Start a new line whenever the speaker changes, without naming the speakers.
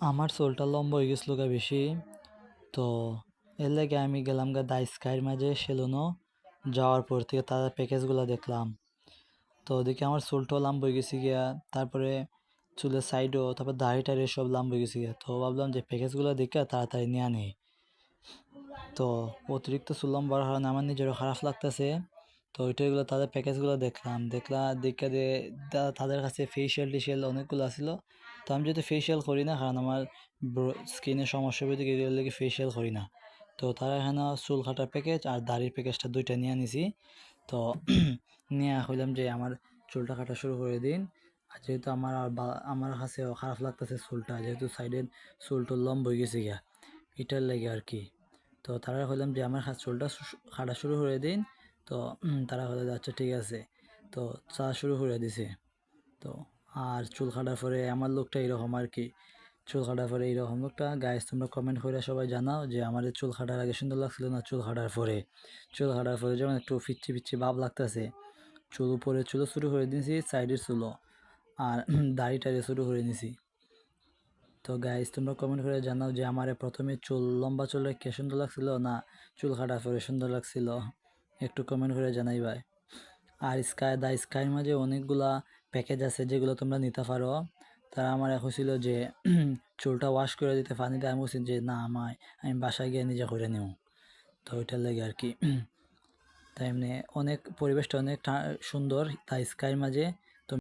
আমার চুলটা লম্বা হয়ে গেছিল গা বেশি। তো এর লাগে আমি গেলাম গা দা স্কাইয়ের মাঝে সেলুনও। যাওয়ার পর থেকে তাদের প্যাকেজগুলো দেখলাম। তো ওদিকে আমার চুলটাও লম্বা হয়ে গেছে গিয়া। তারপরে চুলের সাইডও, তারপর দাড়ি টাড়ি সব লম্বা হয়ে গেছে গিয়া। তো ভাবলাম যে প্যাকেজগুলো দেখে তাড়াতাড়ি নিয়ে নেই। তো অতিরিক্ত চুল লম্বা হওয়ার কারণে আমার নিজেরও খারাপ লাগতেছে। তো ওইটাগুলো তাদের প্যাকেজগুলো দেখলাম দেখে তাদের কাছে ফেসিয়াল টেসিয়াল অনেকগুলো ছিল। তো আমি যেহেতু ফেসিয়াল করি না, কারণ আমার স্কিনের সমস্যা হয়ে থেকে এগুলোর লেগে ফেসিয়াল করি না। তো তারা এখানে চুল কাটার প্যাকেজ আর দাড়ির প্যাকেজটা দুইটা নিয়ে নিছি। তো নিয়ে কইলাম যে আমার চুলটা কাটা শুরু করে দিন। আর যেহেতু আমার কাছেও খারাপ লাগতেছে চুলটা, যেহেতু সাইডের চুল টুল লম্বা হয়ে গেছে গিয়া, এটার লেগে আর কি। তো তারা হইলাম যে আমার চুলটা কাটা শুরু করে দিন। তো তারা হলো যে আচ্ছা ঠিক আছে। তো চা শুরু করে দিছে। তো আর চুল কাটার পরে আমার লোকটা এরকম আর কি। চুল কাটার পরে এইরকম লোকটা। গাইস, তোমরা কমেন্ট করে সবাই জানাও যে আমার চুল কাটার আগে সুন্দর লাগছিল না চুল কাটার পরে। চুল কাটার পরে যেমন একটু পিচ্ছি পিচ্ছি ভাব লাগতেছে। চুল উপরে চুলও শুরু করে দিয়েছি, সাইডের চুলও। আর দাড়ি টাড়ি শুরু করে নিছি। তো গাইস, তোমরা কমেন্ট করে জানাও যে আমার প্রথমে চুল লম্বা চুলে কে সুন্দর লাগছিল না চুল কাটার পরে সুন্দর লাগছিল। একটু কমেন্ট করে জানাই ভাই। আর স্কাইয়ের মাঝে অনেকগুলা প্যাকেজ আছে যেগুলো তোমরা নিতে পারো। তারা আমার ছিল যে চুলটা ওয়াশ করে দিতে পানিতে, আমি বলছি যে না, আমি বাসায় গিয়ে নিজে করে নেব। তো ওইটার লাগে আর কি। তাই এমনি অনেক পরিবেশটা অনেক সুন্দর তাই স্কাইয়ের মাঝে।